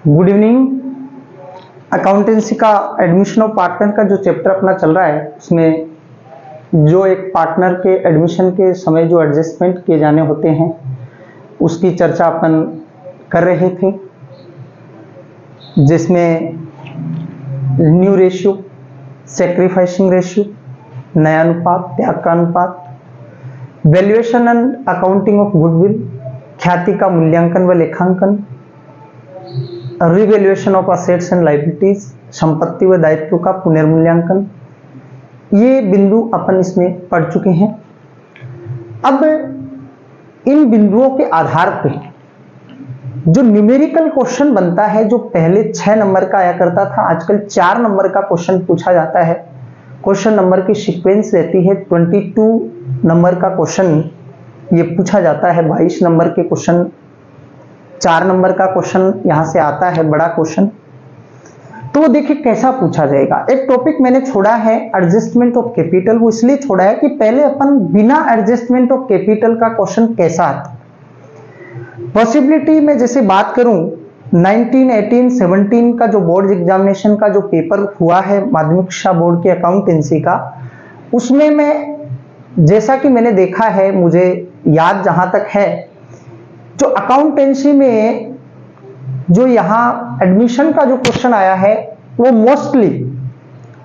Good evening. Accountancy का admission of partner का जो चैप्टर अपना चल रहा है, उसमें जो एक पार्टनर के एडमिशन के समय जो एडजस्टमेंट किए जाने होते हैं उसकी चर्चा अपन कर रहे थे, जिसमें न्यू रेशियो, सेक्रीफाइसिंग रेशियो, नया अनुपात, त्याग का अनुपात, valuation and accounting of goodwill, ख्याति का मूल्यांकन व लेखांकन, revaluation of assets and liabilities, संपत्ति व दायित्व का पुनर्मूल्यांकन, ये बिंदु अपन इसमें पढ़ चुके हैं। अब इन बिंदुओं के आधार पे जो न्यूमेरिकल क्वेश्चन बनता है, जो पहले 6 नंबर का आया करता था, आजकल 4 नंबर का क्वेश्चन पूछा जाता है। क्वेश्चन नंबर की सीक्वेंस रहती है 22 नंबर का क्वेश्चन ये पूछा जाता है, 22 नंबर के क्वेश्चन, 4 नंबर का क्वेश्चन यहां से आता है, बड़ा क्वेश्चन। तो देखिए कैसा पूछा जाएगा। एक टॉपिक मैंने छोड़ा है एडजस्टमेंट ऑफ कैपिटल, वो इसलिए छोड़ा है कि पहले अपन बिना एडजस्टमेंट ऑफ कैपिटल का क्वेश्चन कैसा आता। पॉसिबिलिटी में जैसे बात करूं 19, 18, 17 का जो बोर्ड एग्जामिनेशन का जो पेपर हुआ है माध्यमिक शिक्षा बोर्ड के अकाउंटेंसी का, उसमें मैं जैसा कि मैंने देखा है, मुझे याद जहां तक है, जो अकाउंटेंसी में जो यहाँ एडमिशन का जो क्वेश्चन आया है वो मोस्टली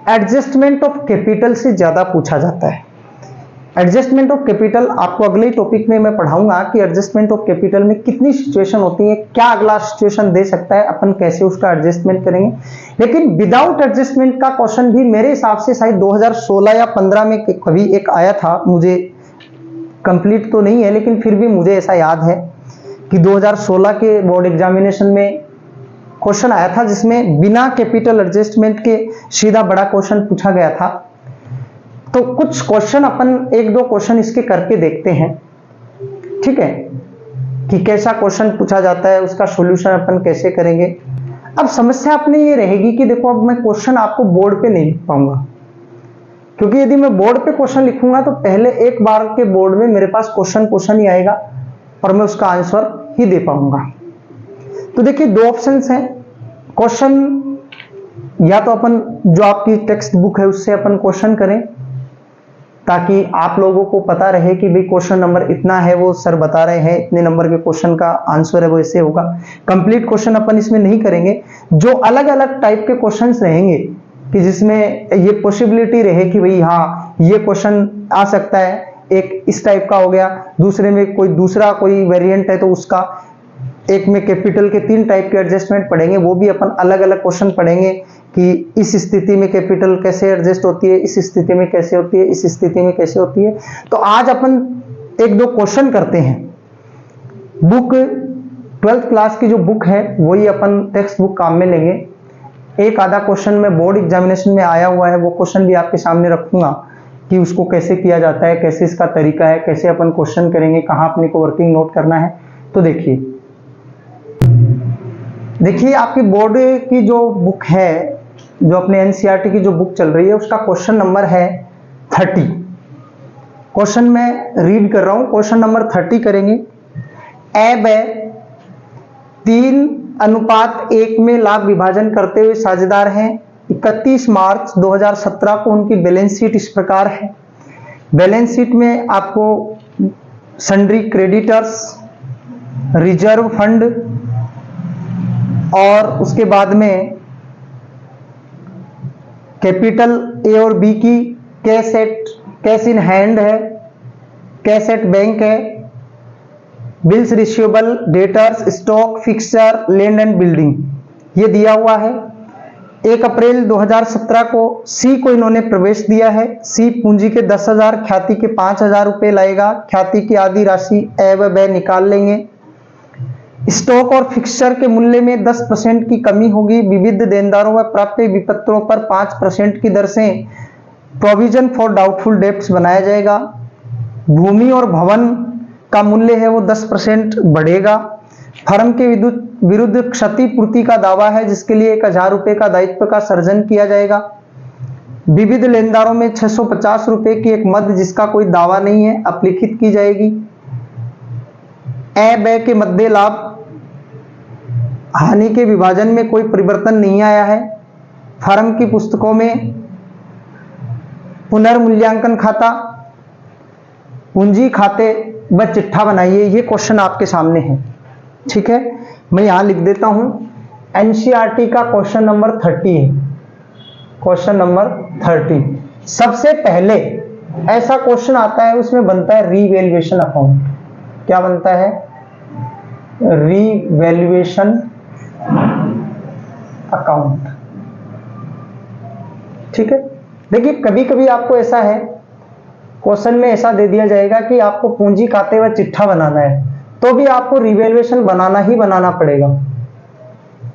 एडजस्टमेंट ऑफ कैपिटल से ज्यादा पूछा जाता है। एडजस्टमेंट ऑफ कैपिटल आपको अगले टॉपिक में मैं पढ़ाऊंगा कि एडजस्टमेंट ऑफ कैपिटल में कितनी सिचुएशन होती है, क्या अगला सिचुएशन दे सकता है, अपन कैसे उसका एडजस्टमेंट करेंगे। लेकिन विदाउट एडजस्टमेंट का क्वेश्चन भी मेरे हिसाब से शायद 2016 या 15 में कभी एक आया था, मुझे कंप्लीट तो नहीं है लेकिन फिर भी मुझे ऐसा याद है कि 2016 के बोर्ड एग्जामिनेशन में क्वेश्चन आया था जिसमें बिना कैपिटल एडजस्टमेंट के सीधा बड़ा क्वेश्चन पूछा गया था। तो कुछ क्वेश्चन अपन 1-2 क्वेश्चन इसके करके देखते हैं, ठीक है, कि कैसा क्वेश्चन पूछा जाता है, उसका सॉल्यूशन अपन कैसे करेंगे। अब समस्या अपनी ये रहेगी कि देखो, अब मैं क्वेश्चन आपको बोर्ड पे नहीं लिख पाऊंगा, क्योंकि यदि मैं बोर्ड पे क्वेश्चन लिखूंगा तो पहले एक बार के बोर्ड में मेरे पास क्वेश्चन ही आएगा और मैं उसका आंसर ही दे पाऊंगा। तो देखिए 2 ऑप्शंस हैं। क्वेश्चन या तो अपन जो आपकी टेक्स्ट बुक है उससे अपन क्वेश्चन करें, ताकि आप लोगों को पता रहे कि भाई क्वेश्चन नंबर इतना है, वो सर बता रहे हैं इतने नंबर के क्वेश्चन का आंसर है वो ऐसे होगा। कंप्लीट क्वेश्चन अपन इसमें नहीं करेंगे, जो अलग अलग टाइप के क्वेश्चंस रहेंगे कि जिसमें ये पॉसिबिलिटी रहे कि भाई हाँ ये क्वेश्चन आ सकता है, एक इस टाइप का हो गया, दूसरे में कोई दूसरा कोई वेरिएंट है तो उसका, एक में कैपिटल के 3 टाइप के एडजस्टमेंट पढ़ेंगे, वो भी अपन अलग अलग क्वेश्चन पढ़ेंगे कि इस स्थिति में कैपिटल कैसे एडजस्ट होती है, इस स्थिति में कैसे होती है, इस स्थिति में कैसे होती है। तो आज अपन 1-2 क्वेश्चन करते हैं। बुक 12th क्लास की जो बुक है वही अपन टेक्स्ट बुक काम में लेंगे। एक आधा क्वेश्चन में बोर्ड एग्जामिनेशन में आया हुआ है, वो क्वेश्चन भी आपके सामने रखूंगा कि उसको कैसे किया जाता है, कैसे इसका तरीका है, कैसे अपन क्वेश्चन करेंगे, कहाँ अपने को वर्किंग नोट करना है। तो देखिए आपकी बोर्ड की जो बुक है, जो अपने एनसीईआरटी की जो बुक चल रही है, उसका क्वेश्चन नंबर है 30। क्वेश्चन मैं रीड कर रहा हूं, क्वेश्चन नंबर 30 करेंगे। ए व 3:1 में लाभ विभाजन करते हुए साझेदार हैं। 31 मार्च 2017 को उनकी बैलेंस शीट इस प्रकार है। बैलेंस शीट में आपको सन्ड्री क्रेडिटर्स, रिजर्व फंड और उसके बाद में कैपिटल ए और बी की कैश इन हैंड है, कैश एट बैंक है, bills receivable, debtors, stock, fixture, land and building, ये दिया हुआ है। 1 अप्रैल 2017 को सी को इन्होंने प्रवेश दिया है। सी पूंजी के 10,000, ख्याति के 5,000 रुपए लाएगा। ख्याति की आधी राशि ए व ब निकाल लेंगे। स्टॉक और फिक्सचर के मूल्य में 10% की कमी होगी। विविध देनदारों व प्राप्य विपत्रों पर 5% की दर से प्रोविजन फॉर डाउटफुल डेब्ट्स बनाया जाएगा। भूमि और भवन का मूल्य है वो 10% बढ़ेगा। फर्म के विरुद्ध क्षतिपूर्ति का दावा है जिसके लिए 1,000 रुपए का दायित्व का सर्जन किया जाएगा। विविध लेनदारों में 650 रुपए की एक मद जिसका कोई दावा नहीं है अपलिखित की जाएगी। ए ब के मध्य लाभ हानि के विभाजन में कोई परिवर्तन नहीं आया है। फर्म की पुस्तकों में पुनर्मूल्यांकन खाता, पूंजी खाते व चिट्ठा बनाइए, ये क्वेश्चन आपके सामने है। ठीक है, मैं यहां लिख देता हूं, एनसीईआरटी का क्वेश्चन नंबर 30 है। क्वेश्चन नंबर 30 सबसे पहले ऐसा क्वेश्चन आता है, उसमें बनता है रीवैल्यूएशन अकाउंट। क्या बनता है? Revaluation account. ठीक है, देखिए कभी कभी आपको ऐसा है, क्वेश्चन में ऐसा दे दिया जाएगा कि आपको पूंजी खाते व चिट्ठा बनाना है, तो भी आपको रीवैल्यूएशन बनाना ही बनाना पड़ेगा,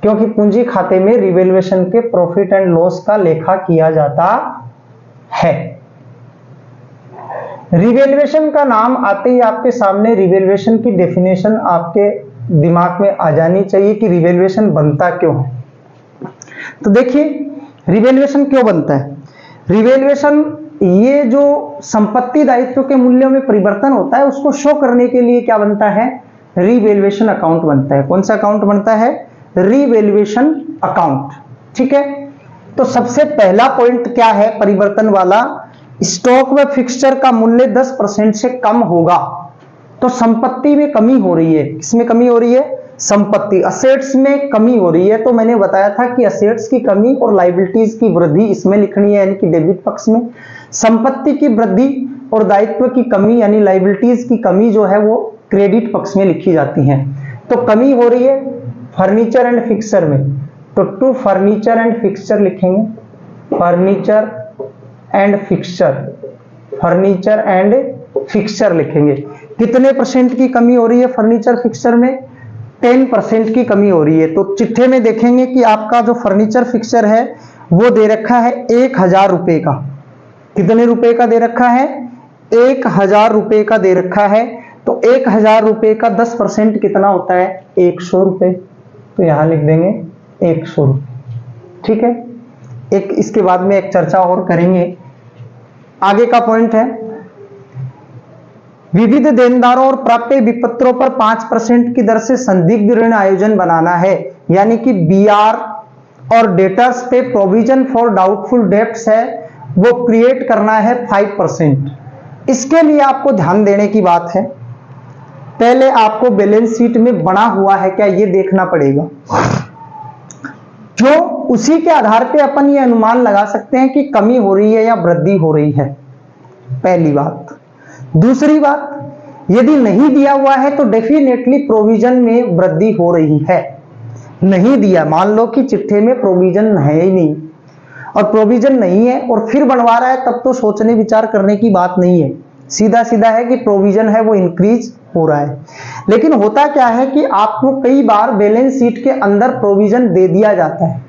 क्योंकि पूंजी खाते में रीवैल्यूएशन के प्रॉफिट एंड लॉस का लेखा किया जाता है। रीवैल्यूएशन का नाम आते ही आपके सामने रीवैल्यूएशन की डेफिनेशन आपके दिमाग में आ जानी चाहिए कि रीवैल्यूएशन बनता क्यों है। तो देखिए रीवैल्यूएशन क्यों बनता है। रीवैल्यूएशन ये जो संपत्ति दायित्व के मूल्यों में परिवर्तन होता है उसको शो करने के लिए क्या बनता है? रीवैल्यूएशन अकाउंट बनता है। कौन सा अकाउंट बनता है? Revaluation account. ठीक है, तो सबसे पहला पॉइंट क्या है परिवर्तन वाला? स्टॉक व फिक्सचर का मूल्य 10% से कम होगा तो संपत्ति में कमी हो रही है। किसमें कमी हो रही है? संपत्ति, असेट्स में कमी हो रही है। तो मैंने बताया था कि असेट्स की कमी और लायबिलिटीज की वृद्धि इसमें लिखनी है, यानी कि डेबिट पक्ष में। संपत्ति की वृद्धि और दायित्व की कमी यानी लायबिलिटीज की कमी जो है वो क्रेडिट पक्ष में लिखी जाती है। तो कमी हो रही है फर्नीचर एंड फिक्सचर में, तो टू फर्नीचर एंड फिक्सचर लिखेंगे, furniture and fixture, furniture and fixture लिखेंगे। कितने परसेंट की कमी हो रही है फर्नीचर फिक्सचर में? 10% की कमी हो रही है। तो चिट्ठे में देखेंगे कि आपका जो फर्नीचर फिक्सचर है वो दे रखा है 1000 रुपए का। कितने रुपए का दे रखा है? 1000 रुपए का दे रखा है। तो 1000 रुपए का 10% कितना होता है? 100 रुपए। तो यहां लिख देंगे 100 रुपए। ठीक है, एक इसके बाद में एक चर्चा और करेंगे। आगे का पॉइंट है विविध देनदारों और प्राप्य विपत्रों पर 5% की दर से संदिग्ध ऋण आयोजन बनाना है, यानी कि बीआर और डेटर्स पे प्रोविजन फॉर डाउटफुल डेब्ट्स है वो क्रिएट करना है 5%। इसके लिए आपको ध्यान देने की बात है, पहले आपको बैलेंस शीट में बना हुआ है क्या ये देखना पड़ेगा, जो उसी के आधार पे अपन ये अनुमान लगा सकते हैं कि कमी हो रही है या वृद्धि हो रही है। पहली बात। दूसरी बात, यदि नहीं दिया हुआ है तो डेफिनेटली प्रोविजन में वृद्धि हो रही है। नहीं दिया, मान लो कि चिट्ठे में प्रोविजन है ही नहीं और प्रोविजन नहीं है और फिर बनवा रहा है, तब तो सोचने विचार करने की बात नहीं है। सीधा सीधा है कि प्रोविजन है वो इंक्रीज हो रहा है। लेकिन होता क्या है कि आपको कई बार बैलेंस शीट के अंदर प्रोविजन दे दिया जाता है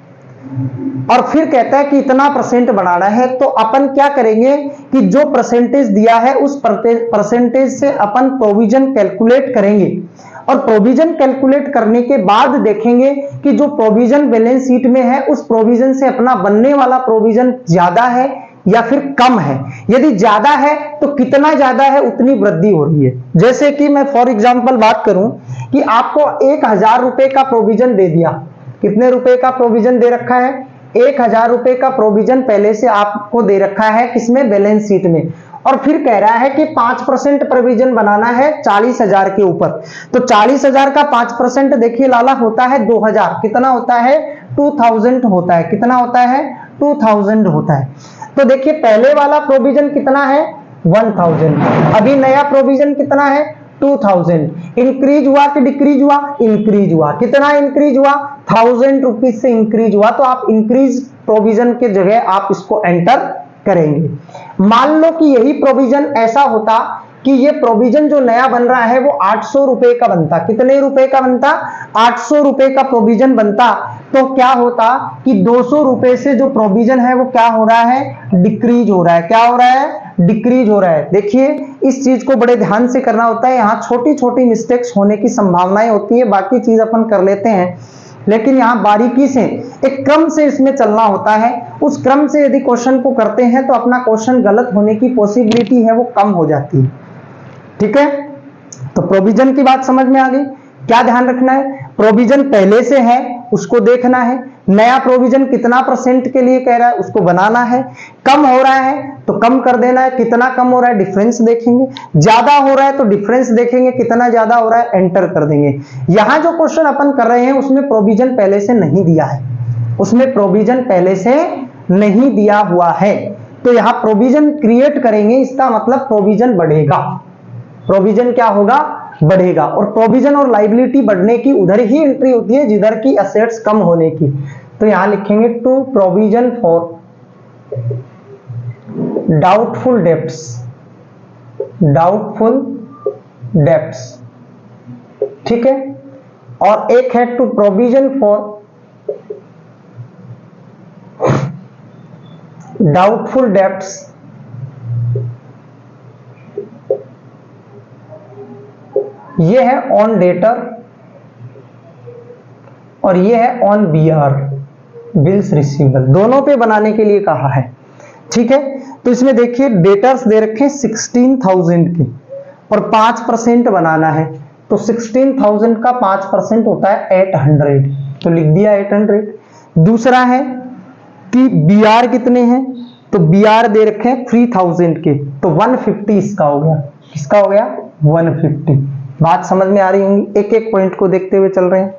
और फिर कहता है कि इतना परसेंट बनाना है। तो अपन क्या करेंगे कि जो परसेंटेज दिया है उस परसेंटेज से अपन प्रोविजन कैलकुलेट करेंगे और प्रोविजन कैलकुलेट करने के बाद देखेंगे कि जो प्रोविजन बैलेंस शीट में है उस प्रोविजन से अपना बनने वाला प्रोविजन ज्यादा है या फिर कम है। यदि ज्यादा है तो कितना ज्यादा है उतनी वृद्धि हो रही है। जैसे कि मैं फॉर एग्जांपल बात करूं कि आपको 1000 रुपए का प्रोविजन दे दिया। कितने रुपए का प्रोविजन दे रखा है? 1000 रुपए का प्रोविजन पहले से आपको दे रखा है, किसमें? बैलेंस शीट में। और फिर कह रहा है कि 5% प्रोविजन बनाना है 40,000 के ऊपर। तो 40,000 का 5% देखिए लाला होता है 2000। कितना होता है? 2000 होता है। कितना होता है? 2000 होता है। तो देखिए पहले वाला प्रोविजन कितना है? 1000। अभी नया प्रोविजन कितना है? 2000। इंक्रीज हुआ कि डिक्रीज हुआ? इंक्रीज हुआ। कितना इंक्रीज हुआ? 1000 रुपीज से इंक्रीज हुआ। तो आप इंक्रीज प्रोविजन के जगह आप इसको एंटर करेंगे। मान लो कि यही प्रोविजन ऐसा होता कि ये प्रोविजन जो नया बन रहा है वो 800 रुपए का बनता। कितने रुपए का बनता? 800 रुपए का प्रोविजन बनता। तो क्या होता कि 200 रुपए से जो प्रोविजन है वो क्या हो रहा है? डिक्रीज हो रहा है। क्या हो रहा है? डिक्रीज हो रहा है। देखिए इस चीज को बड़े ध्यान से करना होता है। यहाँ छोटी छोटी मिस्टेक्स होने की संभावनाएं होती है, बाकी चीज अपन कर लेते हैं, लेकिन यहाँ बारीकी से एक क्रम से इसमें चलना होता है। उस क्रम से यदि क्वेश्चन को करते हैं तो अपना क्वेश्चन गलत होने की पॉसिबिलिटी है वो कम हो जाती है। ठीक है, तो प्रोविजन की बात समझ में आ गई। क्या ध्यान रखना है, प्रोविजन पहले से है उसको देखना है, नया प्रोविजन कितना परसेंट के लिए कह रहा है उसको बनाना है, कम हो रहा है तो कम कर देना है, कितना कम हो रहा है डिफरेंस देखेंगे, ज्यादा हो रहा है तो डिफरेंस देखेंगे, कितना ज्यादा हो रहा है एंटर कर देंगे। यहां जो क्वेश्चन अपन कर रहे हैं उसमें प्रोविजन पहले से नहीं दिया है, उसमें प्रोविजन पहले से नहीं दिया हुआ है, तो यहां प्रोविजन क्रिएट करेंगे, इसका मतलब प्रोविजन बढ़ेगा। प्रोविजन क्या होगा, बढ़ेगा। और प्रोविजन और लायबिलिटी बढ़ने की उधर ही एंट्री होती है जिधर की असेट्स कम होने की। तो यहां लिखेंगे to provision for doubtful debts, doubtful debts, ठीक है। और एक है to provision for doubtful debts ये है ऑन डेटर और ये है ऑन बीआर, बिल्स रिसीवेबल, दोनों पे बनाने के लिए कहा है, ठीक है। तो इसमें देखिए डेटर्स दे रखे 16,000 के और 5% बनाना है, तो 16,000 का 5% होता है 800, तो लिख दिया 800। दूसरा है कि बीआर कितने हैं, तो बीआर दे रखे हैं 3000 के, तो 150 इसका हो गया, किसका हो गया 150। बात समझ में आ रही होंगी, एक एक पॉइंट को देखते हुए चल रहे हैं।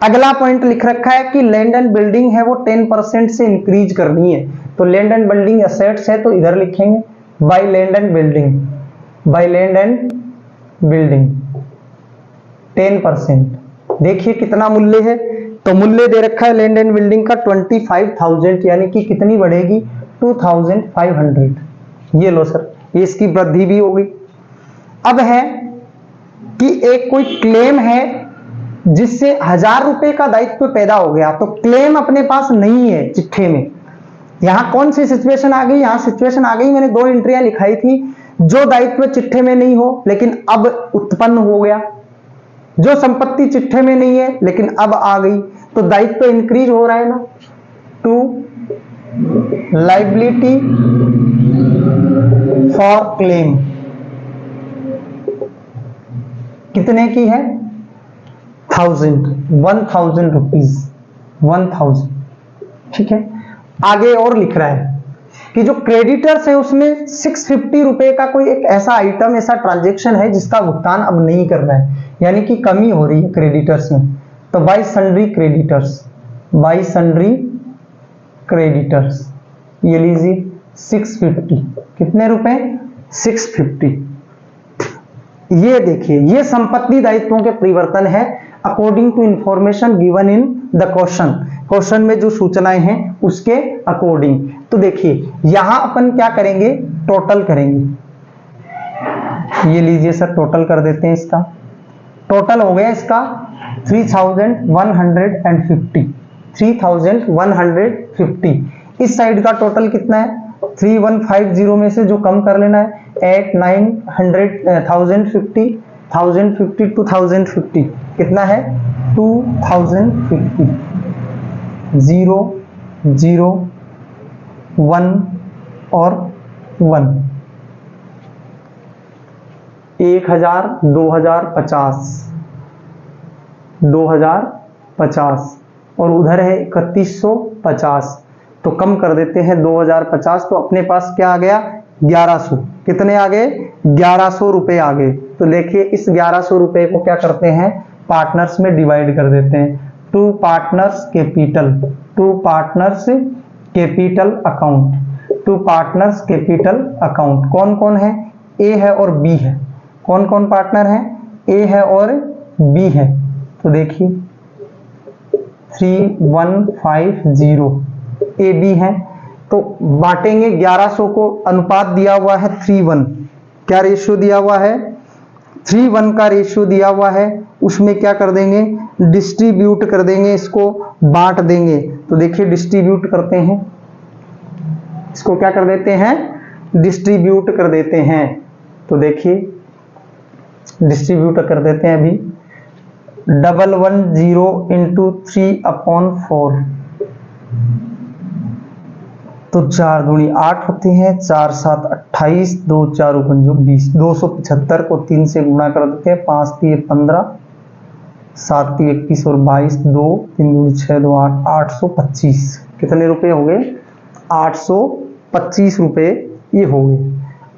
अगला पॉइंट लिख रखा है कि लैंड एंड बिल्डिंग है वो 10% से इंक्रीज करनी है, तो लैंड एंड बिल्डिंग एसेट्स है तो इधर लिखेंगे by land and building, by land and building 10%। देखिए कितना मूल्य है, तो मूल्य दे रखा है लैंड एंड बिल्डिंग का 25,000, यानी कि कितनी बढ़ेगी 2,500। ये लो सर, ये इसकी वृद्धि भी होगी। अब है कि एक कोई क्लेम है जिससे 1000 रुपए का दायित्व पैदा हो गया, तो क्लेम अपने पास नहीं है चिट्ठे में। यहां कौन सी सिचुएशन आ गई, यहां सिचुएशन आ गई, मैंने 2 एंट्रियां लिखाई थी, जो दायित्व चिट्ठे में नहीं हो लेकिन अब उत्पन्न हो गया, जो संपत्ति चिट्ठे में नहीं है लेकिन अब आ गई, तो दायित्व इंक्रीज हो रहा है ना। टू लायबिलिटी फॉर क्लेम कितने की है 1000 रुपीज, 1000, ठीक है। आगे और लिख रहा है कि जो क्रेडिटर्स है उसमें 650 रुपए का कोई एक ऐसा आइटम, ऐसा ट्रांजेक्शन है जिसका भुगतान अब नहीं करना है, यानी कि कमी हो रही है क्रेडिटर्स में, तो bye sundry creditors, bye sundry creditors ये लीजिए 650, कितने रुपए 650। ये देखिए ये संपत्ति दायित्वों के परिवर्तन है according to information given in the question, question में जो सूचनाएं हैं उसके अकॉर्डिंग। तो देखिए यहां अपन क्या करेंगे, टोटल करेंगे, ये लीजिए सर टोटल कर देते हैं, इसका टोटल हो गया इसका 3150, 3150। इस साइड का टोटल कितना है 3150 में से जो कम कर लेना है 8 900 1050, 1050 to 1050 कितना है 2050, 0 0 1 और 1, 1000 2050 2050 और उधर है 3150, तो कम कर देते हैं 2050, तो अपने पास क्या आ गया 1100, कितने आ गए 1100 रुपए आ गए। तो देखिए इस 1100 रुपए को क्या करते हैं पार्टनर्स में डिवाइड कर देते हैं, to partners capital, to partners capital account, to partners capital account. कौन कौन है, ए है और बी है, कौन कौन पार्टनर है ए है और बी है, तो देखिए 3150 ए बी है, तो बांटेंगे 1100 को, अनुपात दिया हुआ है 3:1, क्या रेशियो दिया हुआ है 3:1 का रेशियो दिया हुआ है, उसमें क्या कर देंगे डिस्ट्रीब्यूट कर देंगे, इसको बांट देंगे। तो देखिए डिस्ट्रीब्यूट करते हैं, इसको क्या कर देते हैं डिस्ट्रीब्यूट कर देते हैं, तो देखिए डिस्ट्रीब्यूट कर देते हैं अभी 110 into 3/4, तो 4 दूनी 8 होते हैं, 4 7 28, 2 4 20, 275 को 3 से गुणा कर देते हैं, 5 3 15, 7 3 21 और 22, 2 3 2 6 2 8, 825। कितने रुपए हो गए? 825 रुपए ये हो गए।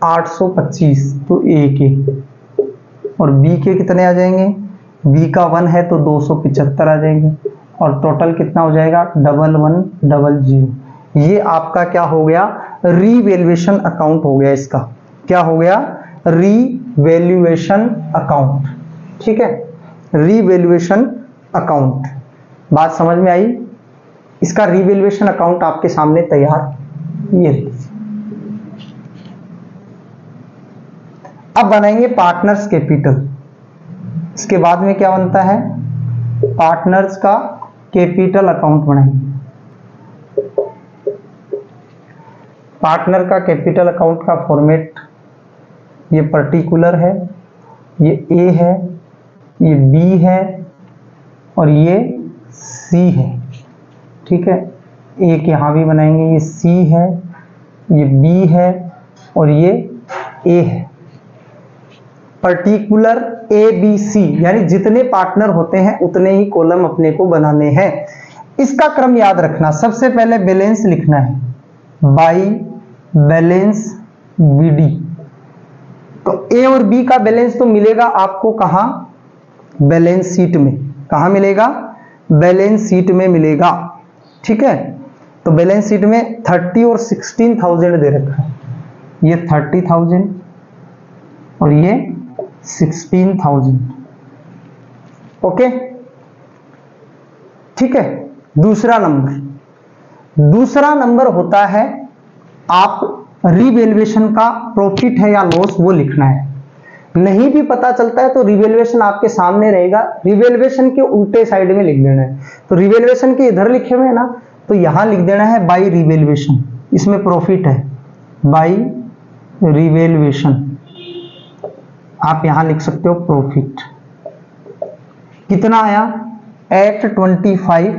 825 तो ए के, और बी के कितने आ जाएंगे? बी का 1 है तो 275 आ जाएंगे, और टोटल कितना हो जाएगा? 1100। ये आपका क्या हो गया? रीवैल्यूएशन अकाउंट हो गया। इसका क्या हो गया? Revaluation account. ठीक है, रीवैल्यूएशन अकाउंट। बात समझ में आई? इसका रीवैल्यूएशन अकाउंट आपके सामने तैयार, ये। अब बनाएंगे पार्टनर्स कैपिटल। इसके बाद में क्या बनता है? पार्टनर्स का कैपिटल अकाउंट बनाएंगे। पार्टनर का कैपिटल अकाउंट का फॉर्मेट ये पर्टिकुलर है, ये ए है, ये बी है और ये सी है। ठीक है, एक यहां भी बनाएंगे, ये सी है, ये बी है और ये ए है। पर्टिकुलर ए बी सी, यानी जितने पार्टनर होते हैं उतने ही कॉलम अपने को बनाने हैं। इसका क्रम याद रखना। सबसे पहले बैलेंस लिखना है, बाई बैलेंस बीडी। तो ए और बी का बैलेंस तो मिलेगा आपको कहां? बैलेंस शीट में। कहां मिलेगा? बैलेंस शीट में मिलेगा। ठीक है, तो बैलेंस शीट में 30 और 16,000 दे रखा है। ये 30,000 और ये 16,000। ओके, ठीक है। दूसरा नंबर होता है, आप रिवैल्यूएशन का प्रॉफिट है या लॉस वो लिखना है। नहीं भी पता चलता है तो रिवैल्यूएशन आपके सामने रहेगा, रिवैल्यूएशन के उल्टे साइड में लिख देना है। तो रिवैल्यूएशन के इधर लिखे हुए हैं ना, तो यहां लिख देना है बाई रिवैल्यूएशन। इसमें प्रॉफिट है, बाई रिवैल्यूएशन। आप यहां लिख सकते हो प्रॉफिट। कितना आया? 825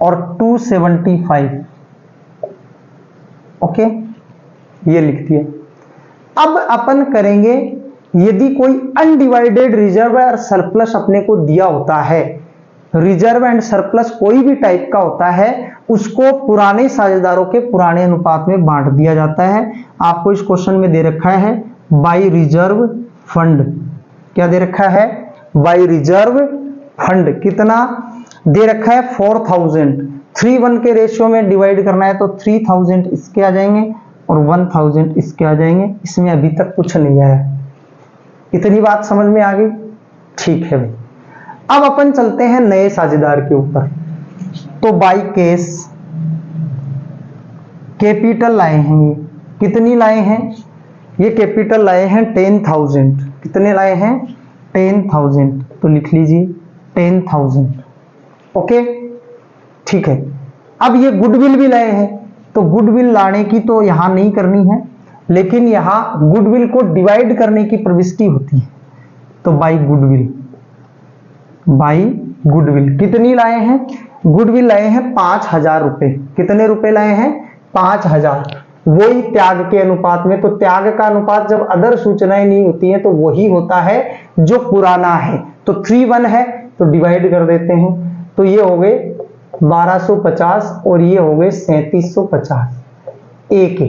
और 275। ओके, ये लिख दिया। अब अपन करेंगे, यदि कोई अनडिवाइडेड रिजर्व और सरप्लस अपने को दिया होता है, रिजर्व एंड सरप्लस कोई भी टाइप का होता है, उसको पुराने साझेदारों के पुराने अनुपात में बांट दिया जाता है। आपको इस क्वेश्चन में दे रखा है बाई रिजर्व फंड। क्या दे रखा है? By reserve fund. कितना दे रखा है? 4000। 3:1 के रेशियो में डिवाइड करना है तो 3000 इसके आ जाएंगे और 1000 इसके आ जाएंगे। इसमें अभी तक कुछ नहीं आया। इतनी बात समझ में आ गई? ठीक है भाई। अब अपन चलते हैं नए साझेदार के ऊपर। तो बाई कैश कैपिटल लाए हैं। ये कितनी लाए हैं? ये कैपिटल लाए हैं 10,000। कितने लाए हैं? 10,000। तो लिख लीजिए 10,000। ओके, ठीक है। अब ये गुडविल भी लाए हैं, तो गुडविल लाने की तो यहां नहीं करनी है, लेकिन यहां गुडविल को डिवाइड करने की प्रविष्टि होती है। तो बाई गुडविल, बाई गुडविल कितनी लाए हैं? गुडविल लाए हैं 5,000 रुपए। कितने रुपए लाए हैं? 5,000। वही त्याग के अनुपात में। तो त्याग का अनुपात जब अदर सूचनाएं नहीं होती हैं तो वही होता है जो पुराना है। तो 3:1 है तो डिवाइड कर देते हैं, तो ये हो गए 1250 और ये हो गए 3750 ए के।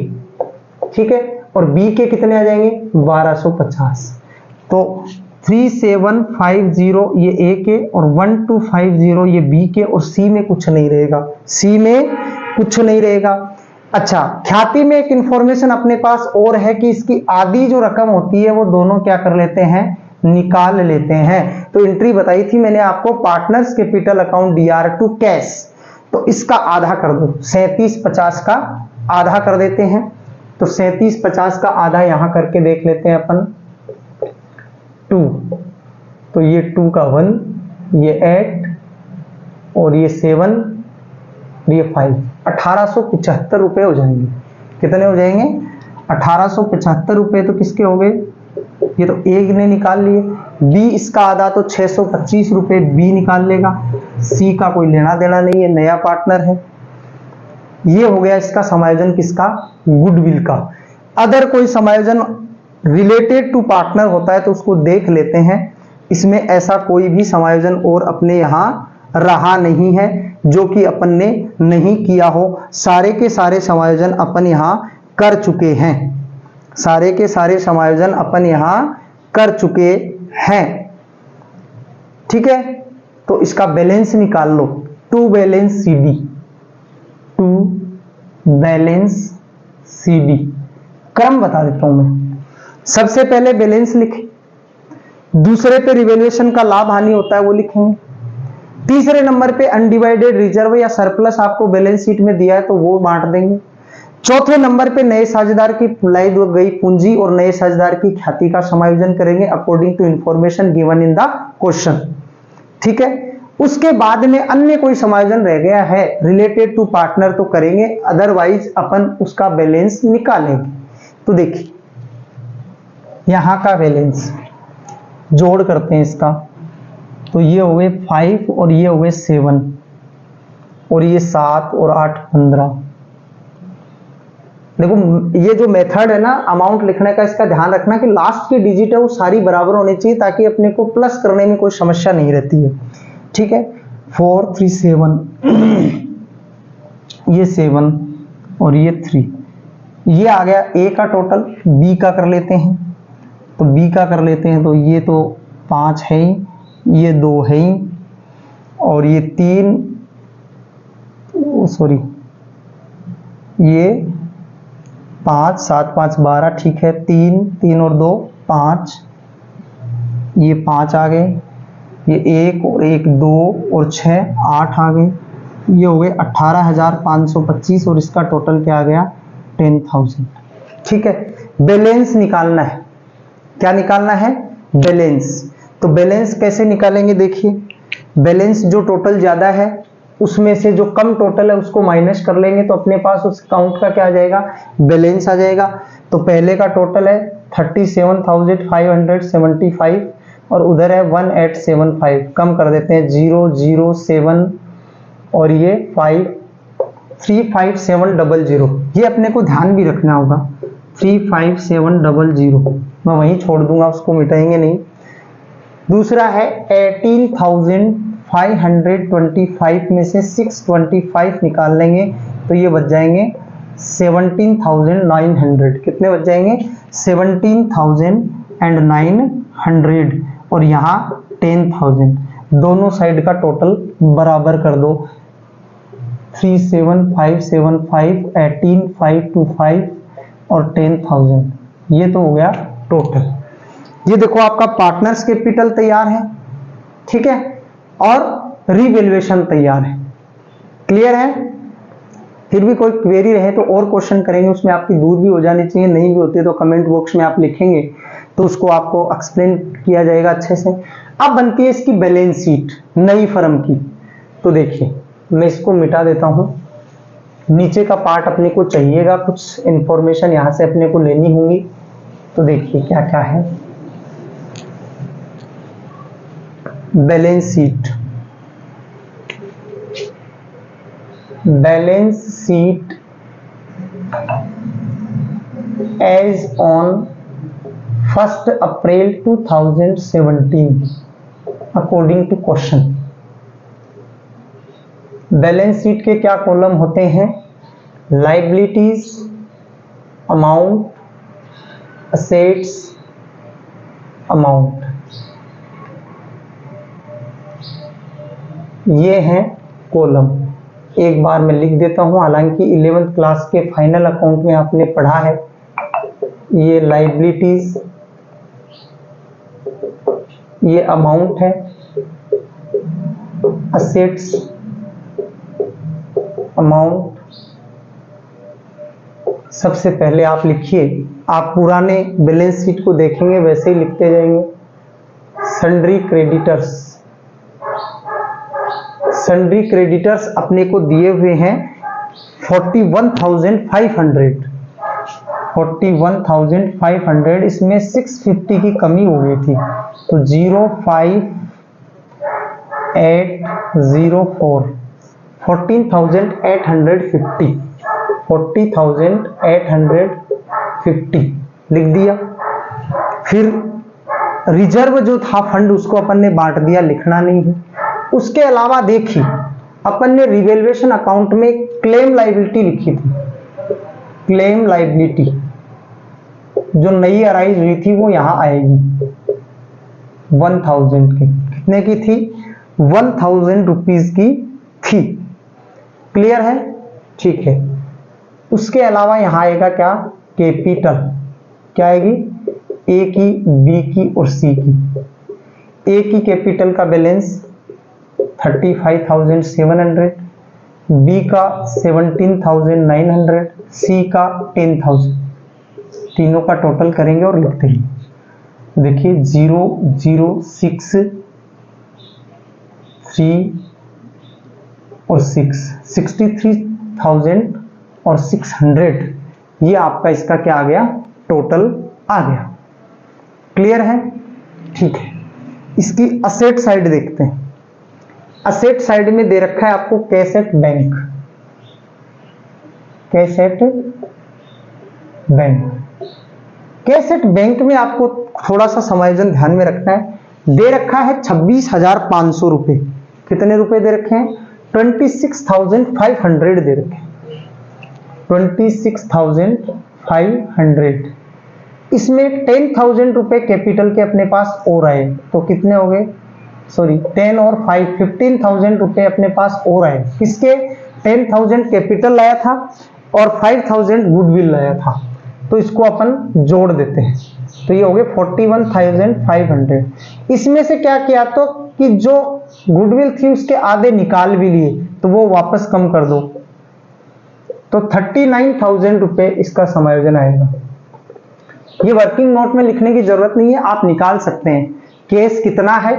ठीक है, और बी के कितने आ जाएंगे? 1250। तो 3750 ये ए के और 1250 ये बी के, और सी में कुछ नहीं रहेगा। सी में कुछ नहीं रहेगा। अच्छा, ख्याति में एक इंफॉर्मेशन अपने पास और है कि इसकी आधी जो रकम होती है वो दोनों क्या कर लेते हैं? निकाल लेते हैं। तो एंट्री बताई थी मैंने आपको, partners capital account DR2 cash. तो इसका आधा कर दो, 3750 का आधा कर देते हैं। तो 3750 का आधा यहां करके देख लेते हैं अपन। 2, तो ये 2 का 1, ये 8 और ये 7, ये 5, 1875 रुपए हो जाएंगे। कितने हो जाएंगे? 1875 रुपए। तो किसके हो गए? ये तो एक ने निकाल लिए। बी इसका आधा तो 625 रुपए बी निकाल लेगा। सी का कोई लेना देना नहीं है, नया पार्टनर है। ये हो गया इसका समायोजन। किसका? गुडविल का। अदर कोई समायोजन रिलेटेड टू पार्टनर होता है तो उसको देख लेते हैं। इसमें ऐसा कोई भी समायोजन और अपने यहाँ रहा नहीं है जो कि अपन ने नहीं किया हो। सारे के सारे समायोजन अपन यहाँ कर चुके हैं, सारे के सारे समायोजन अपन यहाँ कर चुके हैं। ठीक है, तो इसका बैलेंस निकाल लो। To balance CD, to balance CD क्रम बता देता हूं मैं। सबसे पहले बैलेंस लिखे, दूसरे पे रिवैल्यूएशन का लाभ हानि होता है वो लिखेंगे, तीसरे नंबर पे अनडिवाइडेड रिजर्व या सरप्लस आपको बैलेंस शीट में दिया है तो वो बांट देंगे, चौथे नंबर पे नए साझेदार की लाई गई पूंजी और नए साझेदार की ख्याति का समायोजन करेंगे according to information given in the question. ठीक है, उसके बाद में अन्य कोई समायोजन रह गया है रिलेटेड टू पार्टनर तो करेंगे, अदरवाइज अपन उसका बैलेंस निकालेंगे। तो देखिए यहां का बैलेंस जोड़ करते हैं इसका, तो ये हो गए 5 और ये हो गए 7 और ये 7 और 8 15। देखो ये जो मेथड है ना अमाउंट लिखने का, इसका ध्यान रखना कि लास्ट की डिजिट है वो सारी बराबर होनी चाहिए ताकि अपने को प्लस करने में कोई समस्या नहीं रहती है। ठीक है, 4 3 7 ये 7 और ये 3, ये आ गया A का टोटल। B का कर लेते हैं, तो B का कर लेते हैं, तो ये तो 5 है ही, ये 2 है ही और ये 3 सॉरी ये 5 7 5 12 ठीक है, 3 3 और 2 5, ये 5 आ गए, ये 1 और 1 2 और 6 8 आ गए, ये हो गए 18,525 और इसका टोटल क्या आ गया 10,000। ठीक है, बैलेंस निकालना है। क्या निकालना है? बैलेंस। तो बैलेंस कैसे निकालेंगे? देखिए बैलेंस जो टोटल ज्यादा है उसमें से जो कम टोटल है उसको माइनस कर लेंगे तो अपने पास उस काउंट का क्या आ जाएगा, बैलेंस आ जाएगा। तो पहले का टोटल है 37,575 और उधर है 1875, कम कर देते हैं 007 और ये 35700, ये अपने को ध्यान भी रखना होगा 35700, मैं वहीं छोड़ दूंगा उसको मिटाएंगे नहीं। दूसरा है 18,525 में से 625 निकाल लेंगे तो ये बच जाएंगे 17,900। कितने बच जाएंगे? 17,900 और यहाँ 10,000। दोनों साइड का टोटल बराबर कर दो, 37575, 18,525 और 10,000, ये तो हो गया टोटल। ये देखो आपका पार्टनर्स कैपिटल तैयार है, ठीक है, और रिवैल्यूएशन तैयार है। क्लियर है? फिर भी कोई क्वेरी रहे तो और क्वेश्चन करेंगे, उसमें आपकी दूर भी हो जानी चाहिए, नहीं भी होती है तो कमेंट बॉक्स में आप लिखेंगे तो उसको आपको एक्सप्लेन किया जाएगा अच्छे से। अब बनती है इसकी बैलेंस शीट नई फर्म की। तो देखिए मैं इसको मिटा देता हूं, नीचे का पार्ट अपने को चाहिएगा, कुछ इंफॉर्मेशन यहां से अपने को लेनी होंगी। तो देखिए क्या क्या है balance sheet. Balance sheet as on 1 April 2017 according to question. Balance sheet के क्या कॉलम होते हैं? लाइबिलिटीज, अमाउंट, असेट्स, अमाउंट, ये हैं कॉलम। एक बार मैं लिख देता हूं, हालांकि 11th क्लास के फाइनल अकाउंट में आपने पढ़ा है। ये लाइबिलिटीज, ये अमाउंट है, असेट्स, अमाउंट। सबसे पहले आप लिखिए, आप पुराने बैलेंस शीट को देखेंगे वैसे ही लिखते जाएंगे। सन्ड्री क्रेडिटर्स, सन्ड्री क्रेडिटर्स अपने को दिए हुए हैं 41,500, 41,500, इसमें 650 की कमी हो गई थी तो 05804, 14,850, 40,850 लिख दिया। फिर रिजर्व जो था फंड उसको अपन ने बांट दिया, लिखना नहीं है। उसके अलावा देखिए अपन ने रिवैल्यूएशन अकाउंट में क्लेम लाइबिलिटी लिखी थी, क्लेम लाइबिलिटी जो नई अराइज हुई थी वो यहां आएगी 1000 की, कितने की थी 1000 रुपीज की थी। क्लियर है, ठीक है। उसके अलावा यहां आएगा क्या, कैपिटल, क्या आएगी ए की, बी की और सी की। ए की कैपिटल का बैलेंस 35,700, बी का 17,900, सी का 10,000। तीनों का टोटल करेंगे और लिखते हैं। देखिए 0, 0, 6, 3 और 6, 63,000 और 600, ये आपका इसका क्या आ गया, टोटल आ गया। क्लियर है, ठीक है। इसकी असेट साइड देखते हैं। असेट साइड में दे रखा है आपको cash at bank, cash at bank. Cash at bank में आपको थोड़ा सा समायोजन ध्यान में रखना है। दे रखा है 26,500 रुपए। कितने रुपए दे रखे हैं, 26,500 दे रखे हैं, 26,500। इसमें 10,000 रुपए कैपिटल के अपने पास और आए, तो कितने हो गए, सॉरी 10 और 5, 15,000 रुपए अपने पास और आए। किसके, 10,000 कैपिटल लाया था और 5,000 गुडविल लाया था, तो इसको अपन जोड़ देते हैं, तो ये हो गए 41,500। इसमें से क्या किया तो कि जो गुडविल थी उसके आधे निकाल भी लिए, तो वो वापस कम कर दो, तो 39,000 रुपए इसका समायोजन आएगा। ये वर्किंग नोट में लिखने की जरूरत नहीं है, आप निकाल सकते हैं। केस कितना है,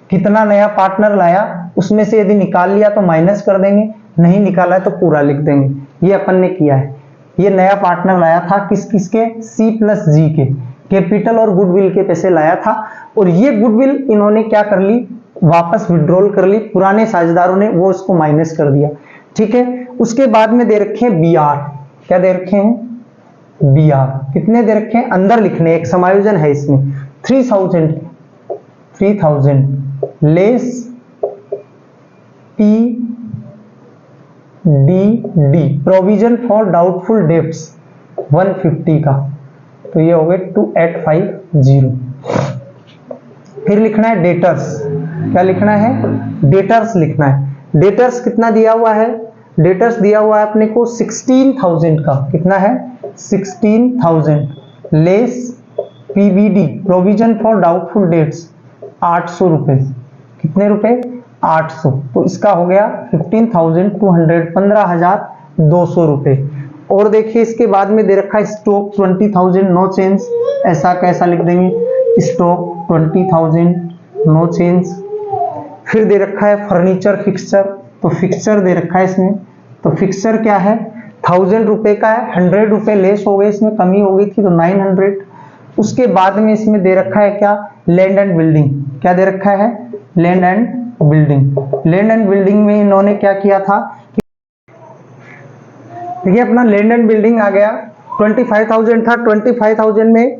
कितना नया पार्टनर लाया, उसमें से यदि निकाल लिया तो माइनस कर देंगे, नहीं निकाला है तो पूरा लिख देंगे। ये अपन ने किया है। ये नया पार्टनर लाया था किस किसके, सी प्लस जी के, कैपिटल और गुडविल के पैसे लाया था, और ये गुडविल इन्होंने क्या कर ली, वापस विड्रॉल कर ली, पुराने साझेदारों ने वो इसको माइनस कर दिया। ठीक है, उसके बाद में दे रखे हैं बी आर, क्या दे रखे हैं, बी आर कितने दे रखे हैं, अंदर लिखने, एक समायोजन है इसमें 3,000 less T D D, provision for doubtful debts 150 का, तो ये हो गए 2850। फिर लिखना है डेटर्स, क्या लिखना है, डेटर्स लिखना है। डेटर्स कितना दिया हुआ है, डेटर्स दिया हुआ है अपने को 16,000 का, कितना है 16,000 less PBD, provision for doubtful debts 800 रुपए, कितने रुपए 800, तो इसका हो गया 15,200, 15,200 रुपए। और देखिए इसके बाद में दे रखा है स्टॉक 20,000 नो चेंज, ऐसा कैसा लिख देंगे, स्टॉक 20,000 नो चेंज। फिर दे रखा है फर्नीचर फिक्सचर, तो फिक्सचर दे रखा है इसमें, तो फिक्सचर क्या है 1000 रुपए का है, 100 रुपए लेस हो गए, इसमें कमी हो गई थी तो 900। उसके बाद में इसमें दे रखा है क्या, लैंड एंड बिल्डिंग, क्या दे रखा है, land and building. Land and building में इन्होंने क्या किया था, देखिए अपना लैंड एंड बिल्डिंग आ गया, 25,000 था, 25,000 में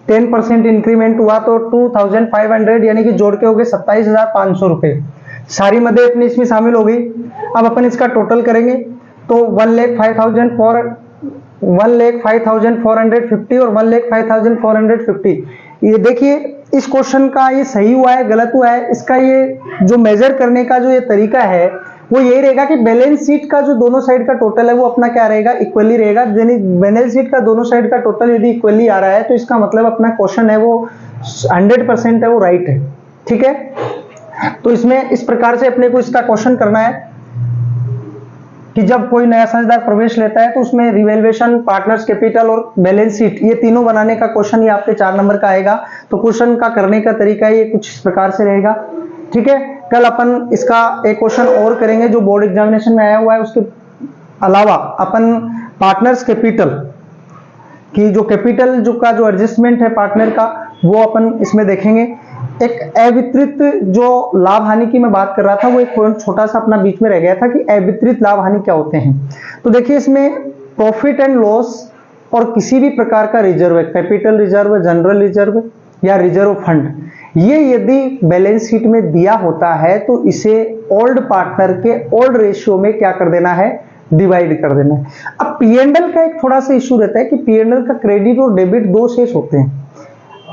10% इंक्रीमेंट हुआ तो 2,500, यानी कि जोड़ के हो गए 27,500 रुपए। सारी मदे अपनी इसमें शामिल हो गई। अब अपन इसका टोटल करेंगे तो 1,05,450 और 1,05,450। ये देखिए इस क्वेश्चन का ये सही हुआ है गलत हुआ है, इसका ये जो मेजर करने का जो ये तरीका है वो यही रहेगा कि बैलेंस शीट का जो दोनों साइड का टोटल है वो अपना क्या रहेगा, इक्वली रहेगा। यानी बैलेंस शीट का दोनों साइड का टोटल यदि इक्वली आ रहा है तो इसका मतलब अपना क्वेश्चन है वो 100% है, वो राइट है। ठीक है, तो इसमें इस प्रकार से अपने को इसका क्वेश्चन करना है कि जब कोई नया साझेदार प्रवेश लेता है तो उसमें रिवैल्यूएशन, पार्टनर्स कैपिटल और बैलेंस शीट, ये तीनों बनाने का क्वेश्चन ये आपके 4 नंबर का आएगा। तो क्वेश्चन का करने का तरीका ये कुछ इस प्रकार से रहेगा। ठीक है, कल अपन इसका एक क्वेश्चन और करेंगे जो बोर्ड एग्जामिनेशन में आया हुआ है। उसके अलावा अपन पार्टनर्स कैपिटल की जो कैपिटल जो का जो एडजस्टमेंट है पार्टनर का, वो अपन इसमें देखेंगे। एक अवितरित जो लाभ हानि की मैं बात कर रहा था वो एक पॉइंट छोटा सा अपना बीच में रह गया था कि अवितरित लाभ हानि क्या होते हैं। तो देखिए इसमें प्रॉफिट एंड लॉस और किसी भी प्रकार का रिजर्व है, कैपिटल रिजर्व, जनरल रिजर्व या रिजर्व फंड, ये यदि बैलेंस शीट में दिया होता है तो इसे ओल्ड पार्टनर के ओल्ड रेशियो में क्या कर देना है, डिवाइड कर देना है। अब P&L का एक थोड़ा सा इशू रहता है कि P&L का क्रेडिट और डेबिट दो शेष होते हैं,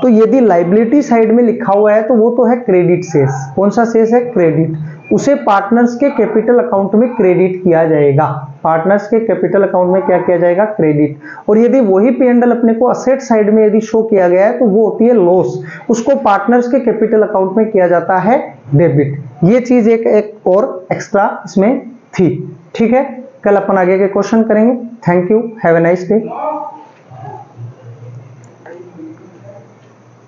तो यदि लाइबिलिटी साइड में लिखा हुआ है तो वो तो है क्रेडिट शेष। कौन सा शेष है, क्रेडिट, उसे पार्टनर्स के कैपिटल अकाउंट में क्रेडिट किया जाएगा, पार्टनर्स के कैपिटल अकाउंट में क्या किया जाएगा, क्रेडिट। और यदि वही P&L अपने को असेट साइड में यदि शो किया गया है तो वो होती है लॉस, उसको पार्टनर्स के कैपिटल अकाउंट में किया जाता है डेबिट। ये चीज एक और एक्स्ट्रा इसमें थी, ठीक है। कल अपन आगे के क्वेश्चन करेंगे। Thank you, have a nice day.